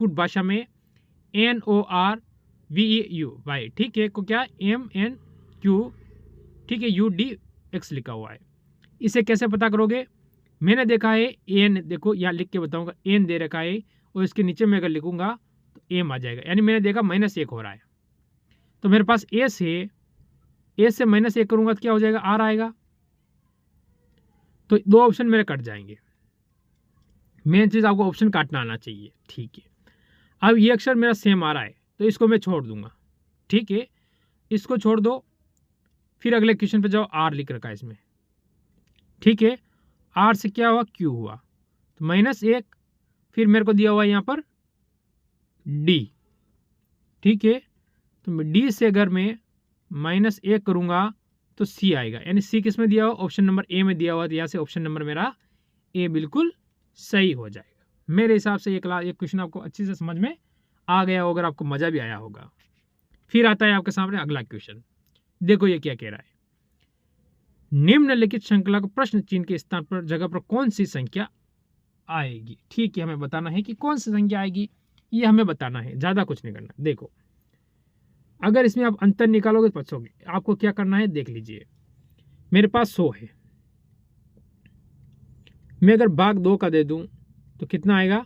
कुट भाषा में NORVEUY, ठीक है, को क्या MNQ, ठीक है, UDX लिखा हुआ है। इसे कैसे पता करोगे? मैंने देखा है एन, देखो यहाँ लिख के बताऊंगा, एन दे रखा है और इसके नीचे में अगर लिखूंगा तो एम आ जाएगा, यानी मैंने देखा -1 हो रहा है। तो मेरे पास एस है, एस से -1 करूंगा तो क्या हो जाएगा, आर आएगा। तो 2 ऑप्शन मेरे कट जाएंगे। मेन चीज आपको ऑप्शन काटना आना चाहिए, ठीक है। अब ये अक्षर मेरा सेम आ रहा है तो इसको मैं छोड़ दूंगा, ठीक है, इसको छोड़ दो। फिर अगले क्वेश्चन पे जाओ, आर लिख रखा है इसमें, ठीक है। आर से क्या हुआ, क्यू हुआ, तो -1, फिर मेरे को दिया हुआ यहाँ पर डी, ठीक है। तो मैं डी से अगर मैं -1 करूंगा तो सी आएगा, यानी सी किस में दिया हुआ, ऑप्शन नंबर ए में दिया हुआ, तो यहाँ से ऑप्शन नंबर मेरा ए बिल्कुल सही हो जाएगा। मेरे हिसाब से ये क्वेश्चन आपको अच्छी से समझ में आ गया होगा, आपको मजा भी आया होगा। फिर आता है आपके सामने अगला क्वेश्चन, देखो ये क्या कह रहा है। निम्नलिखित श्रृंखला को प्रश्न चिन्ह के स्थान पर जगह पर कौन सी संख्या आएगी, ठीक है। हमें बताना है कि कौन सी संख्या आएगी, ये हमें बताना है, ज्यादा कुछ नहीं करना। देखो अगर इसमें आप अंतर निकालोगे तो पछोगे। आपको क्या करना है, देख लीजिए, मेरे पास 100 है, मैं अगर भाग 2 का दे दूं तो कितना आएगा,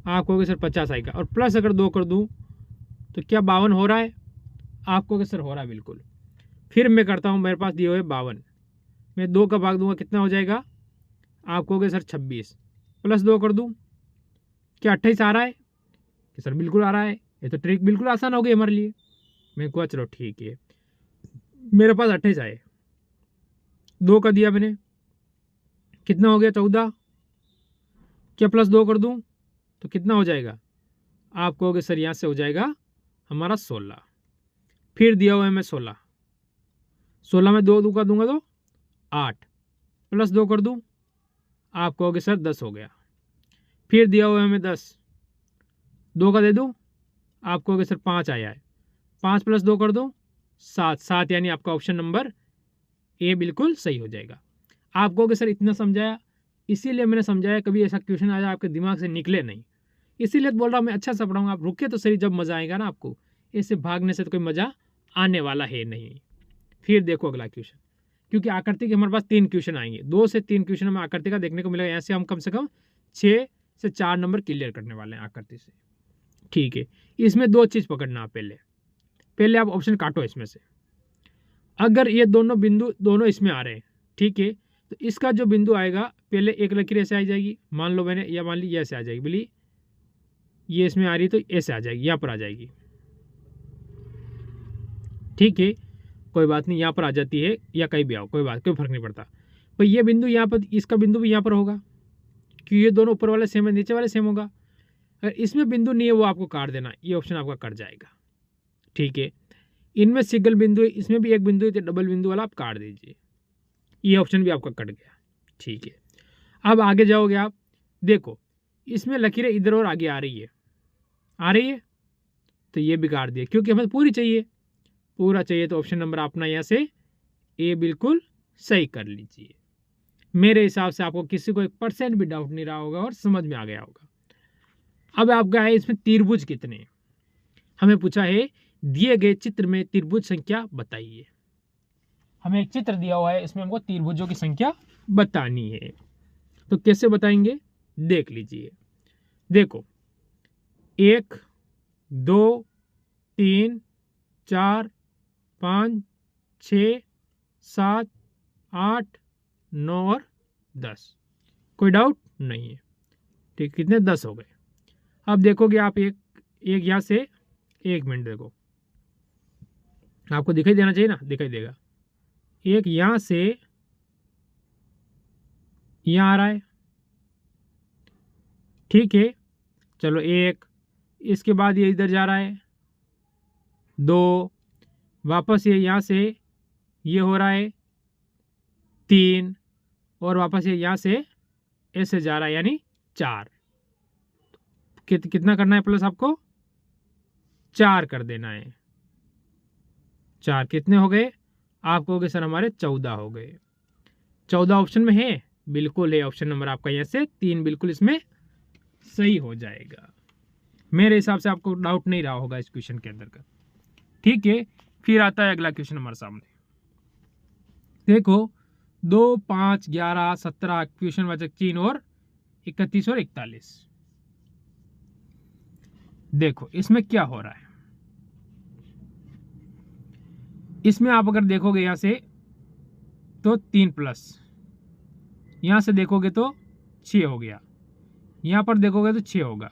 आप कहोगे सर 50 आएगा, और प्लस अगर 2 कर दूं तो क्या 52 हो रहा है, आप कहोगे सर हो रहा है, बिल्कुल। फिर मैं करता हूं, मेरे पास दिए हुए 52, मैं 2 का भाग दूंगा कितना हो जाएगा, आप कहोगे सर 26, प्लस 2 कर दूं, क्या 28 आ रहा है, कि सर बिल्कुल आ रहा है। ये तो ट्रिक बिल्कुल आसान हो गई हमारे लिए। मैं कहा चलो ठीक है, मेरे पास 28 आए, 2 का दिया मैंने, कितना हो गया 14, क्या प्लस 2 कर दूं तो कितना हो जाएगा, आप कहोगे सर यहाँ से हो जाएगा हमारा 16। फिर दिया हुआ है मैं 16, 16 में 2 का दूंगा तो 8, प्लस 2 कर दूं, आप कहोगे सर 10 हो गया। फिर दिया हुआ है मैं 10, 2 का दे दूं, आप कहोगे सर 5 आया है, 5 प्लस 2 कर दो 7, 7 यानी आपका ऑप्शन नंबर ए बिल्कुल सही हो जाएगा। आप कहोगे सर इतना समझाया, इसीलिए मैंने समझाया, कभी ऐसा क्वेश्चन आया आपके दिमाग से निकले नहीं, इसीलिए बोल रहा हूँ मैं अच्छा सा पढ़ाऊंगा। आप रुके तो सही, जब मजा आएगा ना आपको, इससे भागने से तो कोई मजा आने वाला है नहीं। फिर देखो अगला क्वेश्चन, क्योंकि आकृति के हमारे पास 3 क्वेश्चन आएंगे, 2 से 3 क्वेश्चन हमें आकृति का देखने को मिलेगा। ऐसे हम कम से कम 6 से 4 नंबर क्लियर करने वाले हैं आकृति से, ठीक है। इसमें 2 चीज पकड़ना आप, पहले आप ऑप्शन काटो इसमें से। अगर ये दोनों बिंदु दोनों इसमें आ रहे हैं, ठीक है, तो इसका जो बिंदु आएगा, पहले एक लकीर ऐसे आ जाएगी, मान लो मैंने, या मान ली ये ऐसे आ जाएगी, बोली ये इसमें आ रही तो ऐसे आ जाएगी, यहाँ पर आ जाएगी, ठीक है, कोई बात नहीं, यहाँ पर आ जाती है या कहीं भी आओ, कोई बात, कोई फर्क नहीं पड़ता। पर ये बिंदु यहाँ पर, इसका बिंदु भी यहाँ पर होगा, क्योंकि ये दोनों ऊपर वाले सेम है, नीचे वाले सेम होगा। अगर इसमें बिंदु नहीं है वो आपको काट देना, ये ऑप्शन आपका कट जाएगा, ठीक है। इनमें सिंगल बिंदु है, इसमें भी एक बिंदु है, तो डबल बिंदु वाला आप काट दीजिए, ये ऑप्शन भी आपका कट गया, ठीक है। अब आगे जाओगे आप, देखो इसमें लकीरें इधर और आगे आ रही है, तो ये भी काट दिए, क्योंकि हमें पूरी चाहिए, पूरा चाहिए, तो ऑप्शन नंबर अपना यहाँ से ए बिल्कुल सही कर लीजिए। मेरे हिसाब से आपको किसी को 1% भी डाउट नहीं रहा होगा और समझ में आ गया होगा। अब आपका है इसमें त्रिभुज कितने हैं, हमें पूछा है दिए गए चित्र में त्रिभुज संख्या बताइए। हमें एक चित्र दिया हुआ है, इसमें हमको त्रिभुजों की संख्या बतानी है, तो कैसे बताएंगे, देख लीजिए। देखो 1 2 3 4 5 6 7 8 9 और 10, कोई डाउट नहीं है, ठीक, कितने 10 हो गए। अब देखोगे आप एक यहाँ से, 1 मिनट देखो, आपको दिखाई देना चाहिए ना, दिखाई देगा, एक यहाँ से यहाँ आ रहा है, ठीक है, चलो 1, इसके बाद ये इधर जा रहा है 2, वापस ये यहाँ से ये हो रहा है 3, और वापस ये यहाँ से ऐसे जा रहा है, यानी 4। कितना करना है प्लस, आपको 4 कर देना है। 4 कितने हो गए, आप कहोगे सर हमारे 14 हो गए। 14 ऑप्शन में है, बिल्कुल है, ऑप्शन नंबर आपका यहाँ से 3 बिल्कुल इसमें सही हो जाएगा। मेरे हिसाब से आपको डाउट नहीं रहा होगा इस क्वेश्चन के अंदर का। ठीक है, फिर आता है अगला क्वेश्चन हमारे सामने। देखो 2, 5, 11, 17 क्वेश्चन वाचक चिन्ह और 31 और 41। देखो इसमें क्या हो रहा है। इसमें आप अगर देखोगे यहां से तो 3 प्लस, यहां से देखोगे तो 6 हो गया, यहां पर देखोगे तो 6 होगा।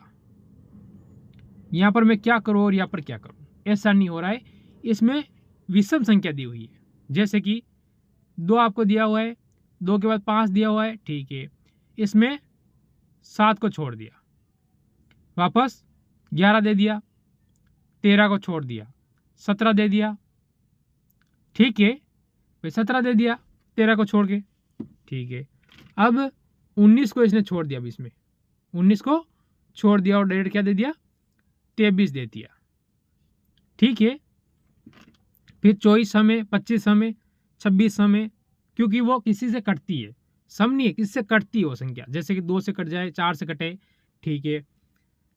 यहां पर मैं क्या करूं और यहां पर क्या करूं, ऐसा नहीं हो रहा है। इसमें विषम संख्या दी हुई है, जैसे कि 2 आपको दिया हुआ है, 2 के बाद 5 दिया हुआ है, ठीक है। इसमें 7 को छोड़ दिया, वापस 11 दे दिया, 13 को छोड़ दिया, 17 दे दिया, ठीक है भाई 17 दे दिया 13 को छोड़ के, ठीक है। अब 19 को इसने छोड़ दिया, इसमें 19 को छोड़ दिया और डायरेक्ट क्या दे दिया, 23 दे दिया, ठीक है। फिर 24 हमें, 25 हमें, 26 हमें, क्योंकि वो किसी से कटती है, सम नहीं है, किससे कटती है वो संख्या, जैसे कि 2 से कट जाए, 4 से कटे, ठीक है।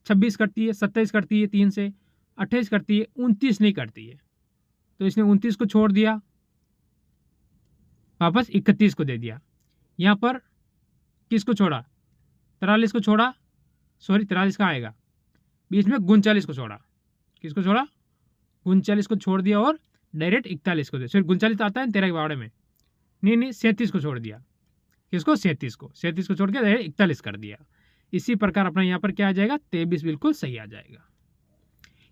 26 कटती है, 27 कटती है 3 से, 28 कटती है, 29 नहीं कटती है, तो इसने 29 को छोड़ दिया, वापस 31 को दे दिया। यहां पर किसको छोड़ा, 43 को छोड़ा, सॉरी 43 का आएगा, बीच में 39 को छोड़ा, किसको छोड़ा, 39 को छोड़ दिया और डायरेक्ट 41 को दे, सॉरी 39 आता है 13 के बारे में, नहीं 37 को छोड़ दिया, किसको, 37 को छोड़ के डायरेक्ट 41 कर दिया। इसी प्रकार अपना यहाँ पर क्या आ जाएगा, 23 बिल्कुल सही आ जाएगा,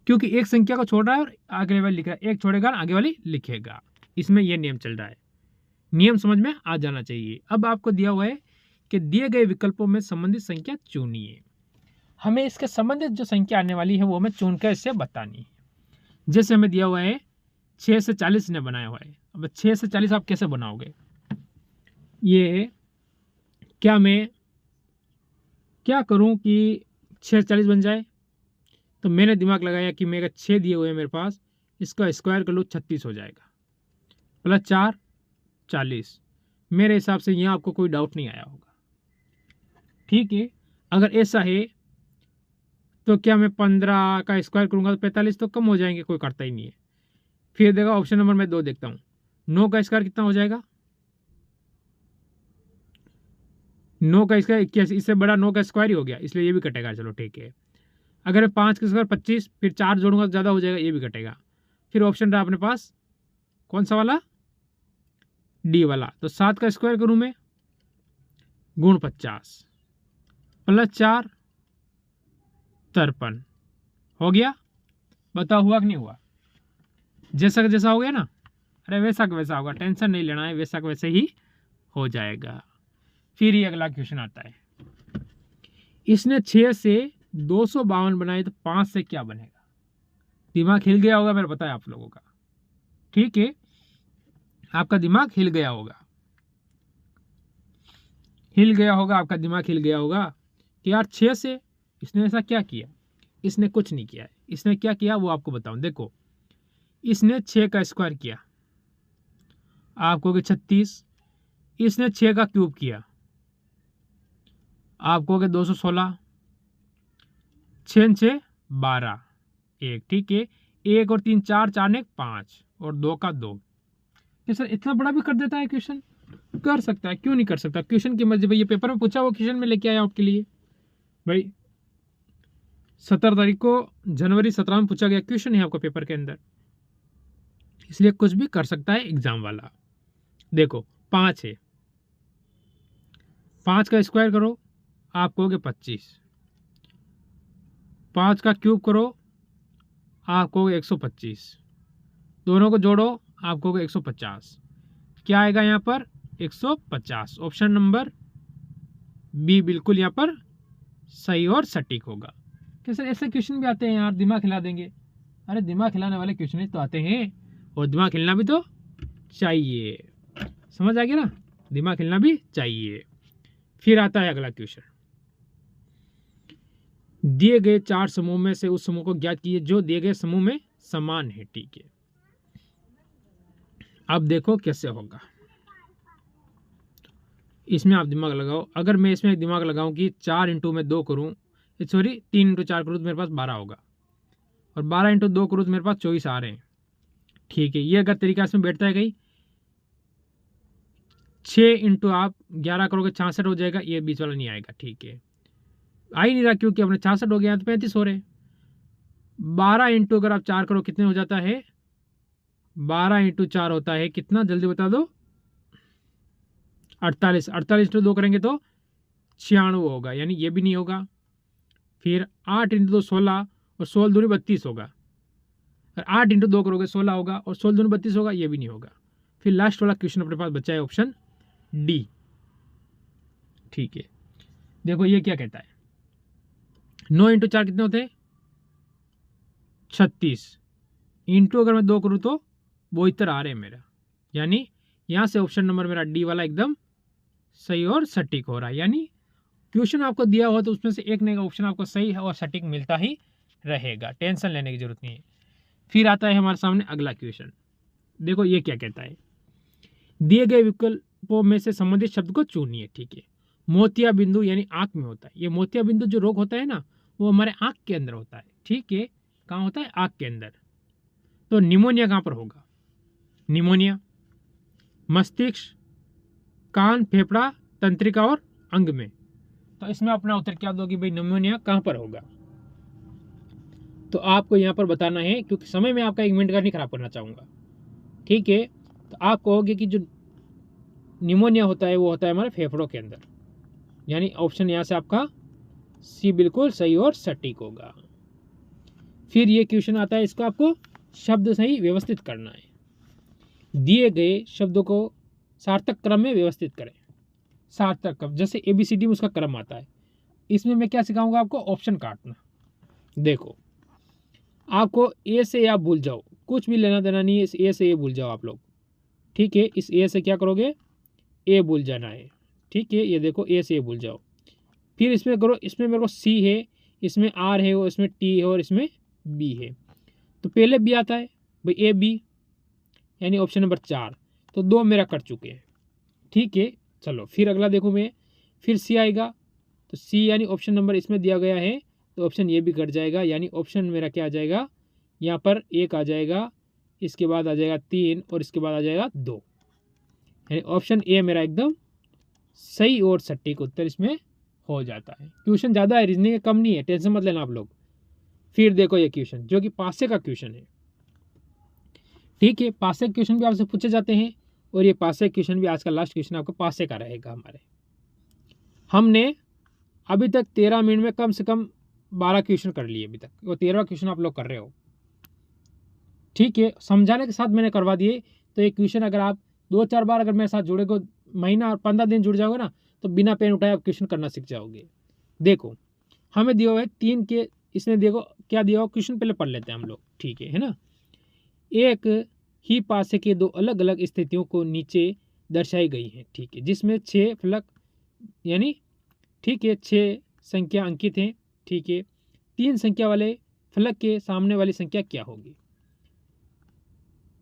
क्योंकि एक संख्या को छोड़ रहा है और आगे वाली लिख रहा है, एक छोड़ेगा आगे वाली लिखेगा। इसमें यह नियम चल रहा है, नियम समझ में आ जाना चाहिए। अब आपको दिया हुआ है कि दिए गए विकल्पों में संबंधित संख्या चुनिए। हमें इसके संबंधित जो संख्या आने वाली है वो हमें चुनकर इससे बतानी है। जैसे हमें दिया हुआ है 6 से 40 ने बनाया हुआ है। अब 6 से 40 आप कैसे बनाओगे, ये क्या मैं क्या करूं कि 6 से 40 बन जाए, तो मैंने दिमाग लगाया कि मेरा 6 दिए हुए हैं मेरे पास, इसका स्क्वायर कर लो 36 हो जाएगा, प्लस 4 40। मेरे हिसाब से यहाँ आपको कोई डाउट नहीं आया होगा, ठीक है। अगर ऐसा है तो क्या मैं 15 का स्क्वायर करूंगा तो 45 तो कम हो जाएंगे, कोई करता ही नहीं है। फिर देखा ऑप्शन नंबर मैं 2 देखता हूँ, 9 का स्क्वायर कितना हो जाएगा, 9 का स्क्वायर 81, इससे बड़ा 9 का स्क्वायर ही हो गया, इसलिए ये भी कटेगा, चलो ठीक है। अगर मैं 5 का स्क्वायर 25, फिर 4 जोड़ूंगा तो ज़्यादा हो जाएगा, ये भी कटेगा। फिर ऑप्शन रहा अपने पास कौन सा वाला, डी वाला, तो 7 का स्क्वायर करूं मैं गुण 50 प्लस 4 53 हो गया। बताओ हुआ कि नहीं हुआ, जैसा का जैसा हो गया ना, अरे वैसा का वैसा होगा, टेंशन नहीं लेना है, वैसा का वैसे ही हो जाएगा। फिर ये अगला क्वेश्चन आता है, इसने 6 से 252 बनाए तो 5 से क्या बनेगा। दिमाग हिल गया होगा, मेरे पता है आप लोगों का, ठीक है, आपका दिमाग हिल गया होगा, आपका दिमाग हिल गया होगा कि यार 6 से इसने ऐसा क्या किया। इसने कुछ नहीं किया है, इसने क्या किया वो आपको बताऊं। देखो इसने 6 का स्क्वायर किया, आप कहोगे 36, इसने 6 का क्यूब किया, आप कहोगे 216, 6 6 12 1, ठीक है। 1 और 3 4, 4 ने 5 और 2 का 2। सर इतना बड़ा भी कर देता है क्वेश्चन, कर सकता है, क्यों नहीं कर सकता, क्वेश्चन की मर्जी भाई, ये पेपर में पूछा वो क्वेश्चन में लेके आया आपके लिए भाई। 17 तारीख को जनवरी 17 में पूछा गया क्वेश्चन है आपको पेपर के अंदर, इसलिए कुछ भी कर सकता है एग्जाम वाला। देखो 5 है, 5 का स्क्वायर करो आप कहोगे 25, 5 का क्यूब करो आप कहोगे 125, दोनों को जोड़ो आप कहोगे 150, क्या आएगा यहाँ पर 150। ऑप्शन नंबर बी बिल्कुल यहाँ पर सही और सटीक होगा। कि सर ऐसे क्वेश्चन भी आते हैं यार, दिमाग हिला देंगे, अरे दिमाग हिलाने वाले क्वेश्चन ही तो आते हैं, और दिमाग हिलना भी तो चाहिए, समझ आ गया ना, दिमाग हिलना भी चाहिए। फिर आता है अगला क्वेश्चन, दिए गए 4 समूह में से उस समूह को ज्ञात कीजिए जो दिए गए समूह में समान है, ठीक है। अब देखो कैसे होगा, इसमें आप दिमाग लगाओ। अगर मैं इसमें दिमाग लगाऊं कि 4 इंटू में 2 करूं, सॉरी 3 × 4 करूँ तो मेरे पास 12 होगा, और 12 × 2 करूँ तो मेरे पास 24 आ रहे हैं। ठीक है, ये अगर तरीका इसमें बैठता है कहीं, 6 × आप 11 करोगे 66 हो जाएगा, ये बीच वाला नहीं आएगा। ठीक है, आ ही नहीं रहा क्योंकि अपने 66 हो गया तो 35 हो रहे। 12 × अगर आप 4 करो कितने हो जाता है, 12 × 4 होता है कितना, जल्दी बता दो, 48। 48 × 2 करेंगे तो 96 होगा, यानी ये भी नहीं होगा। फिर 8 × 2 16, और 16 दूनी 32 होगा। और 8 × 2 करोगे 16 होगा, और 16 दूनी 32 होगा, ये भी नहीं होगा। फिर लास्ट वाला क्वेश्चन अपने पास बचा है ऑप्शन डी। ठीक है, देखो ये क्या कहता है, 9 × 4 कितने होते हैं, 36, इंटू अगर मैं 2 करूँ तो 72 आ रहे हैं मेरा, यानी यहाँ से ऑप्शन नंबर मेरा डी वाला एकदम सही और सटीक हो रहा है। यानी क्वेश्चन आपको दिया हुआ तो उसमें से एक नया ऑप्शन आपको सही और सटीक मिलता ही रहेगा, टेंशन लेने की जरूरत नहीं है। फिर आता है हमारे सामने अगला क्वेश्चन, देखो ये क्या कहता है, दिए गए विकल्पों में से संबंधित शब्द को चुनिए। ठीक है, मोतिया बिंदु यानी आंख में होता है, ये मोतिया बिंदु जो रोग होता है ना, वो हमारे आंख के अंदर होता है। ठीक है, कहाँ होता है, आंख के अंदर। तो निमोनिया कहाँ पर होगा, निमोनिया मस्तिष्क, कान, फेफड़ा, तंत्रिका और अंग में। तो इसमें अपना उत्तर क्या दोगे भाई, निमोनिया कहाँ पर होगा। तो आपको यहाँ पर बताना है, क्योंकि समय में आपका 1 मिनट का नहीं खराब करना चाहूँगा। ठीक है, तो आप कहोगे कि जो निमोनिया होता है वो होता है हमारे फेफड़ों के अंदर, यानी ऑप्शन यहाँ से आपका सी बिल्कुल सही और सटीक होगा। फिर ये क्वेश्चन आता है, इसको आपको शब्द सही व्यवस्थित करना है। दिए गए शब्दों को सार्थक क्रम में व्यवस्थित करें। सार्थक क्रम जैसे ABCD में उसका क्रम आता है, इसमें मैं क्या सिखाऊंगा आपको, ऑप्शन काटना। देखो आपको ए से आप भूल जाओ, कुछ भी लेना देना नहीं है, इस ए से ए भूल जाओ आप लोग। ठीक है, इस ए से क्या करोगे, ए भूल जाना है। ठीक है, ये देखो ए से ए भूल जाओ। फिर इसमें करो, इसमें मेरे को सी है, इसमें आर है, और इसमें टी है, और इसमें बी है। तो पहले बी आता है भाई, ए बी, यानी ऑप्शन नंबर 4। तो 2 मेरा कट चुके हैं। ठीक है, चलो फिर अगला देखो मैं, फिर सी आएगा, तो सी यानी ऑप्शन नंबर इसमें दिया गया है, तो ऑप्शन ये भी कट जाएगा, यानी ऑप्शन मेरा क्या आ जाएगा, यहाँ पर 1 आ जाएगा, इसके बाद आ जाएगा 3, और इसके बाद आ जाएगा 2, यानी ऑप्शन ए मेरा एकदम सही और सटीक उत्तर इसमें हो जाता है। क्वेश्चन ज़्यादा है, रीजनिंग कम नहीं है, टेंशन मत लेना आप लोग। फिर देखो ये क्वेश्चन जो कि पासे का क्वेश्चन है। ठीक है, पासे क्वेश्चन भी आपसे पूछे जाते हैं, और ये पासे क्वेश्चन भी आज का लास्ट क्वेश्चन आपको पासे का रहेगा हमारे। हमने अभी तक 13 मिनट में कम से कम 12 क्वेश्चन कर लिए अभी तक, वो 13वां क्वेश्चन आप लोग कर रहे हो। ठीक है, समझाने के साथ मैंने करवा दिए। तो ये क्वेश्चन अगर आप 2-4 बार अगर मेरे साथ जुड़ेगे, महीना और 15 दिन जुड़ जाओगे ना, तो बिना पेन उठाए आप क्वेश्चन करना सीख जाओगे। देखो हमें दिया हुआ है 3 के, इसने देखो क्या दिया हुआ क्वेश्चन, पहले पढ़ लेते हैं हम लोग। ठीक है ना, एक ही पासे के 2 अलग अलग स्थितियों को नीचे दर्शाई गई हैं। ठीक है, जिसमें 6 फलक यानी ठीक है 6 संख्या अंकित हैं। ठीक है, 3 संख्या वाले फलक के सामने वाली संख्या क्या होगी।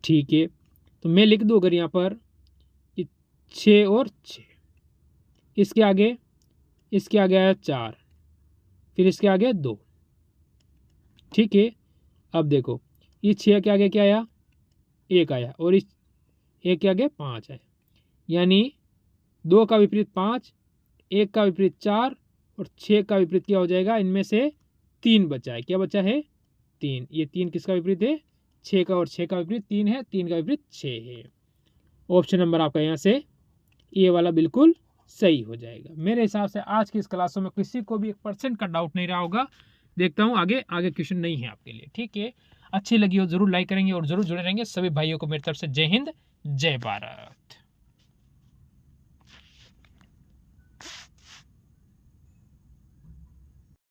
ठीक है, तो मैं लिख दूँ अगर यहाँ पर कि 6 और 6, इसके आगे आया 4, फिर इसके आगे 2। ठीक है, अब देखो इस 6 के आगे क्या आया, 1 आया, और इस 1 के आगे 5 है, यानी 2 का विपरीत 5, 1 का विपरीत 4, और 6 का विपरीत क्या हो जाएगा, इनमें से 3 बचा है। क्या बचा है, 3। ये 3 किसका विपरीत है, 6 का, और 6 का विपरीत 3 है, 3 का विपरीत 6 है। ऑप्शन नंबर आपका यहाँ से ए वाला बिल्कुल सही हो जाएगा। मेरे हिसाब से आज की इस क्लासों में किसी को भी 1% का डाउट नहीं रहा होगा। देखता हूँ आगे क्वेश्चन नहीं है आपके लिए। ठीक है, अच्छी लगी हो जरूर लाइक करेंगे और जरूर जुड़े रहेंगे। सभी भाइयों को मेरी तरफ से जय हिंद, जय भारत।